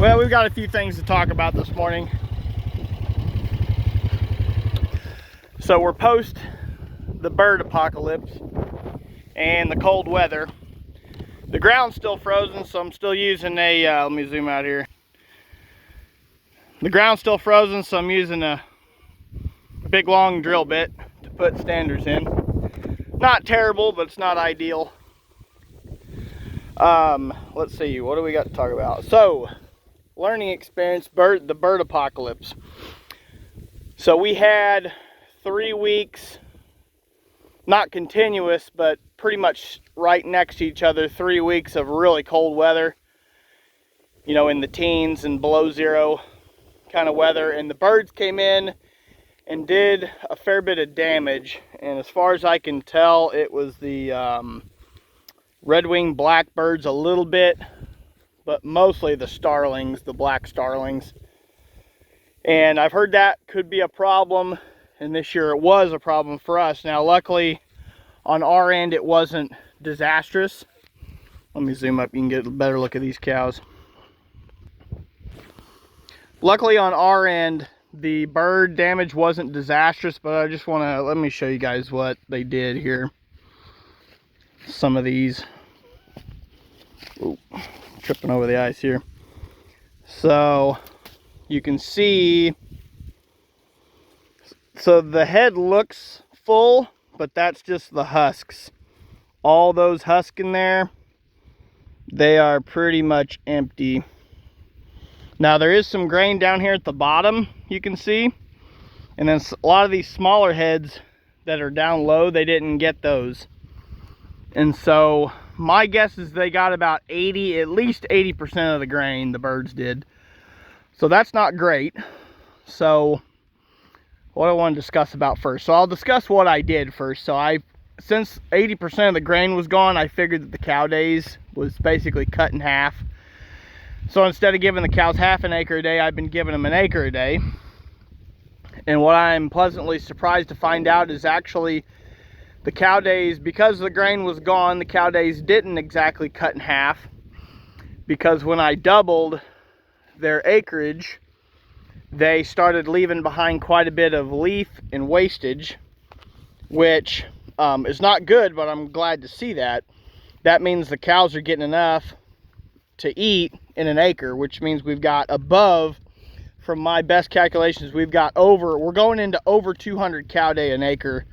Well, we've got a few things to talk about this morning. So we're post the bird apocalypse and the cold weather. The ground's still frozen, so I'm still using a, let me zoom out here. The ground's still frozen, so I'm using a big long drill bit to put standers in. Not terrible, but it's not ideal. Let's see, what do we got to talk about? So, learning experience, the bird apocalypse. So we had 3 weeks, not continuous, but pretty much right next to each other, 3 weeks of really cold weather, you know, in the teens and below zero kind of weather. And the birds came in and did a fair bit of damage. And as far as I can tell, it was the red-winged blackbirds a little bit, but mostly the starlings, the black starlings. And I've heard that could be a problem, and this year it was a problem for us. Now, luckily, on our end, it wasn't disastrous. Let me zoom up, you can get a better look at these cows. Luckily, on our end, the bird damage wasn't disastrous, but I just want to, let me show you guys what they did here. Some of these. Ooh, tripping over the ice here. So you can see, so the head looks full, but that's just the husks. All those husks in there, they are pretty much empty. Now there is some grain down here at the bottom, you can see, and then a lot of these smaller heads that are down low, they didn't get those. And so my guess is they got about at least 80% of the grain, the birds did. So that's not great. So what I want to discuss about first. So I'll discuss what I did first. So since 80% of the grain was gone, I figured that the cow days was basically cut in half. So instead of giving the cows half an acre a day, I've been giving them an acre a day. And what I'm pleasantly surprised to find out is actually the cow days, because the grain was gone, the cow days didn't exactly cut in half, because when I doubled their acreage, they started leaving behind quite a bit of leaf and wastage, which is not good, but I'm glad to see that. That means the cows are getting enough to eat in an acre, which means we've got above, from my best calculations, we're going into over 200 cow day an acre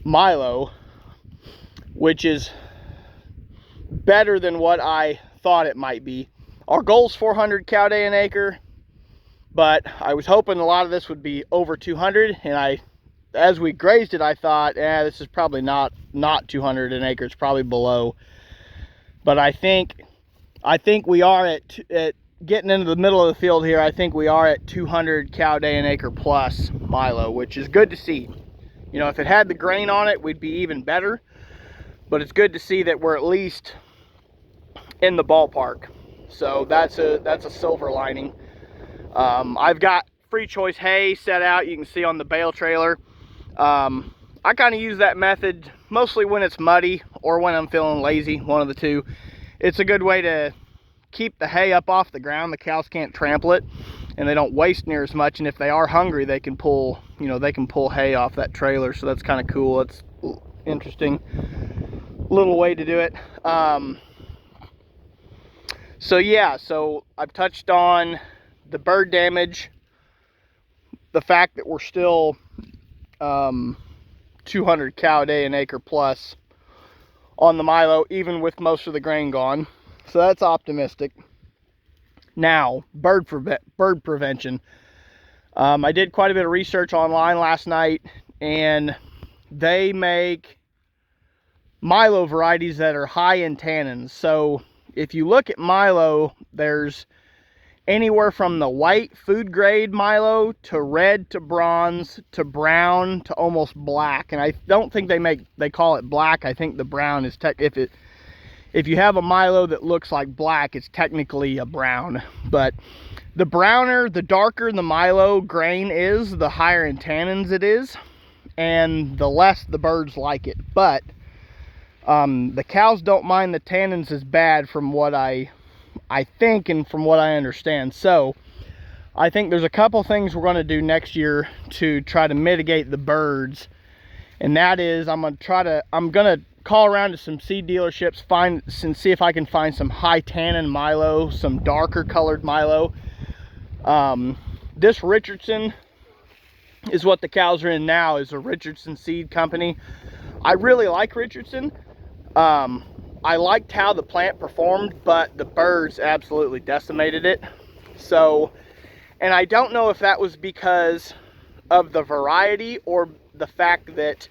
Milo, which is better than what I thought it might be. Our goal is 400 cow day an acre, but I was hoping a lot of this would be over 200, and as we grazed it, I thought, this is probably not 200 an acre, it's probably below. But I think we are at getting into the middle of the field here, I think we are at 200 cow day an acre plus Milo, which is good to see. You know, if it had the grain on it, we'd be even better. But it's good to see that we're at least in the ballpark. So that's a silver lining. I've got free choice hay set out. You can see on the bale trailer. I kind of use that method mostly when it's muddy or when I'm feeling lazy, one of the two. It's a good way to keep the hay up off the ground. The cows can't trample it, and they don't waste near as much. And if they are hungry, they can pull hay off that trailer. So that's kind of cool. It's interesting little way to do it. So yeah, so I've touched on the bird damage, the fact that we're still 200 cow a day an acre plus on the Milo, even with most of the grain gone. So that's optimistic. Now, bird prevention. I did quite a bit of research online last night, and they make Milo varieties that are high in tannins. So if you look at Milo, there's anywhere from the white food grade Milo to red to bronze to brown to almost black. And I don't think they call it black. I think the brown is if you have a Milo that looks like black, it's technically a brown. But the browner, the darker the Milo grain is, the higher in tannins it is, and the less the birds like it. But the cows don't mind the tannins as bad from what I I think, and from what I understand. So I think there's a couple things we're going to do next year to try to mitigate the birds. And that is, I'm gonna call around to some seed dealerships, and see if I can find some high tannin Milo, some darker colored Milo. This Richardson is what the cows are in now, is a Richardson seed company. I really like Richardson. I liked how the plant performed, but the birds absolutely decimated it. So, and I don't know if that was because of the variety or the fact that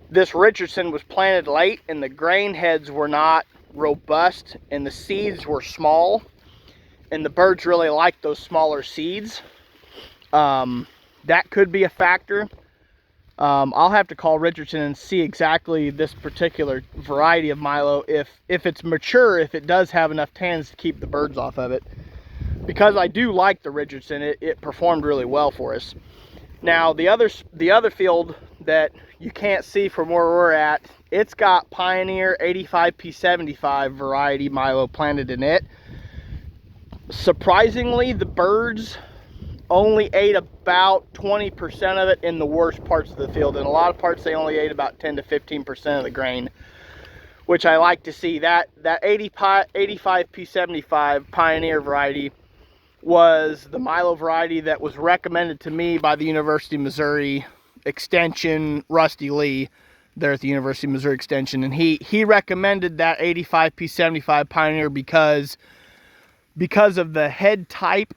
this Richardson was planted late and the grain heads were not robust and the seeds were small, and the birds really like those smaller seeds. That could be a factor. I'll have to call Richardson and see exactly this particular variety of Milo, if it's mature, if it does have enough tannins to keep the birds off of it. Because I do like the Richardson, it performed really well for us. Now the other field that you can't see from where we're at, it's got Pioneer 85P75 variety Milo planted in it. Surprisingly, the birds only ate about 20% of it in the worst parts of the field. In a lot of parts, they only ate about 10 to 15% of the grain, which I like to see. That 85P75 Pioneer variety was the Milo variety that was recommended to me by the University of Missouri Extension, Rusty Lee, there at the University of Missouri Extension. And he recommended that 85P75 Pioneer because of the head type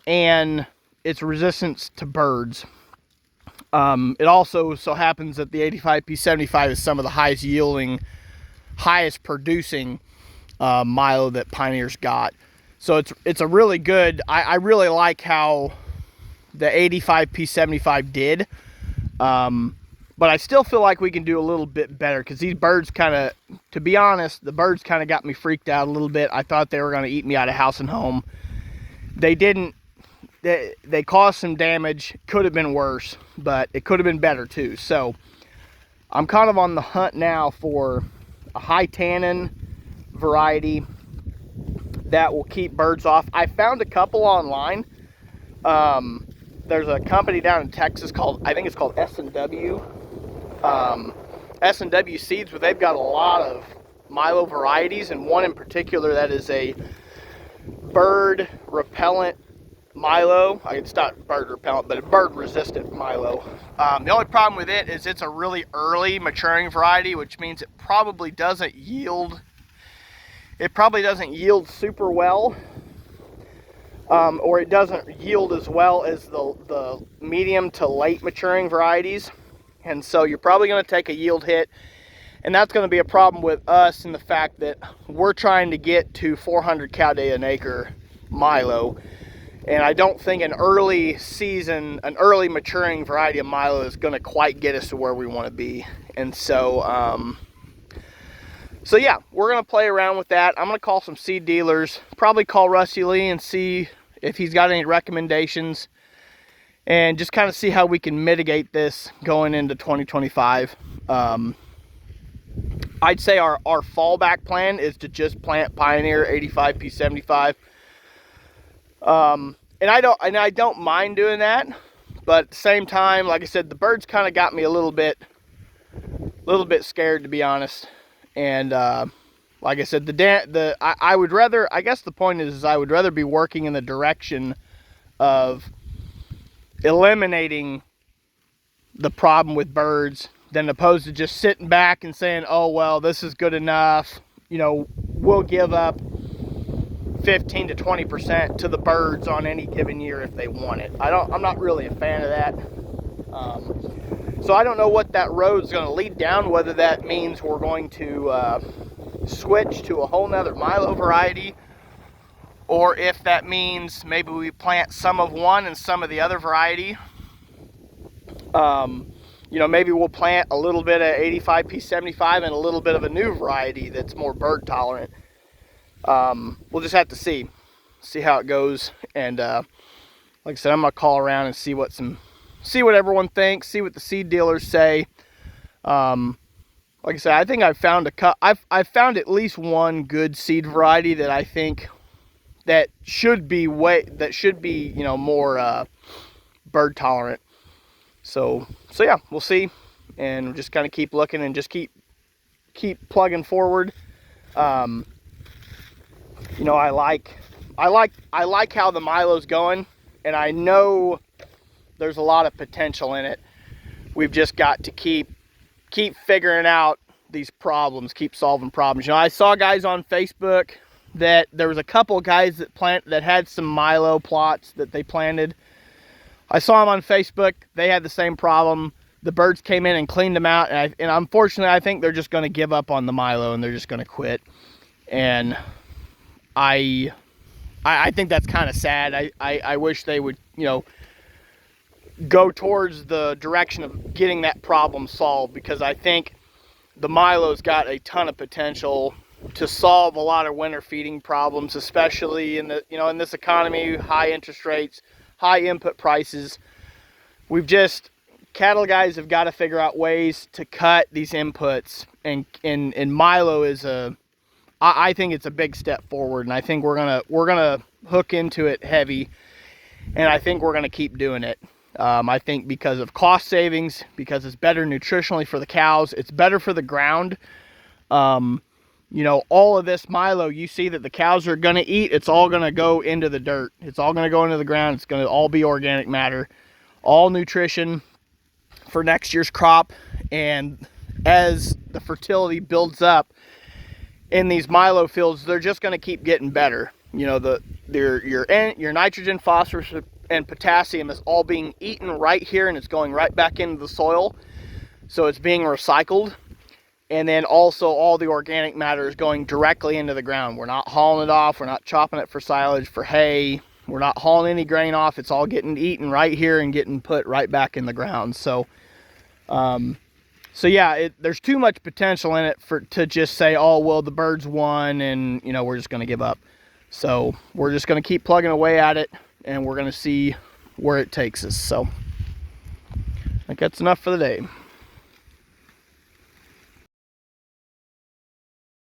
and its resistance to birds. It also so happens that the 85P75 is some of the highest yielding, highest producing Milo that Pioneer's got. So it's a really good, I really like how the 85P75 did. But I still feel like we can do a little bit better, because these birds kind of, to be honest, the birds kind of got me freaked out a little bit. I thought they were going to eat me out of house and home. They didn't. They caused some damage. Could have been worse, but it could have been better too. So I'm kind of on the hunt now for a high tannin variety that will keep birds off. I found a couple online. There's a company down in Texas called, I think it's called S&W. S&W Seeds, where they've got a lot of Milo varieties, and one in particular that is a bird repellent Milo. It's not bird repellent, but a bird resistant Milo. The only problem with it is it's a really early maturing variety, which means it probably doesn't yield. It probably doesn't yield super well, or it doesn't yield as well as the medium to late maturing varieties. And so you're probably going to take a yield hit, and that's going to be a problem with us in the fact that we're trying to get to 400 cow day an acre Milo. And I don't think an early maturing variety of Milo is going to quite get us to where we want to be. And so, so yeah, we're going to play around with that. I'm going to call some seed dealers, probably call Rusty Lee and see if he's got any recommendations, and just kind of see how we can mitigate this going into 2025. I'd say our fallback plan is to just plant Pioneer 85P75. And I don't mind doing that, but at the same time, like I said, the birds kind of got me a little bit scared, to be honest. And like I said, I would rather, I guess the point is I would rather be working in the direction of eliminating the problem with birds than opposed to just sitting back and saying, oh well, this is good enough, you know, we'll give up 15 to 20% to the birds on any given year if they want it. I'm not really a fan of that. So I don't know what that road's going to lead down, whether that means we're going to switch to a whole nother Milo variety, or if that means maybe we plant some of one and some of the other variety. You know, maybe we'll plant a little bit of 85P75 and a little bit of a new variety that's more bird tolerant. We'll just have to see how it goes. And like I said, I'm gonna call around and see what everyone thinks, see what the seed dealers say. like I said, I think I've found I've found at least one good seed variety that I think that should be you know, more bird tolerant. So yeah, we'll see, and we'll just kind of keep looking and just keep plugging forward. You know, I like how the Milo's going, and I know there's a lot of potential in it. We've just got to keep figuring out these problems, keep solving problems. You know, I saw guys on Facebook that there was a couple guys that had some Milo plots that they planted. I saw them on Facebook. They had the same problem. The birds came in and cleaned them out, and unfortunately, I think they're just going to give up on the Milo and they're just going to quit. And I think that's kind of sad. I wish they would, you know, go towards the direction of getting that problem solved, because I think the Milo's got a ton of potential to solve a lot of winter feeding problems, especially in the, you know, in this economy, high interest rates, high input prices. Cattle guys have got to figure out ways to cut these inputs, and Milo is I think it's a big step forward, and I think we're gonna hook into it heavy, and I think we're gonna keep doing it. I think because of cost savings, because it's better nutritionally for the cows, it's better for the ground. You know, all of this Milo you see that the cows are going to eat, it's all going to go into the dirt. It's all going to go into the ground. It's going to all be organic matter, all nutrition for next year's crop. And as the fertility builds up in these Milo fields, they're just going to keep getting better. You know, your nitrogen, phosphorus, and potassium is all being eaten right here, and it's going right back into the soil. So it's being recycled. And then also all the organic matter is going directly into the ground. We're not hauling it off. We're not chopping it for silage, for hay. We're not hauling any grain off. It's all getting eaten right here and getting put right back in the ground. So, yeah, there's too much potential in it to just say, oh, well, the birds won and, you know, we're just going to give up. So we're just going to keep plugging away at it, and we're going to see where it takes us. So I think that's enough for the day.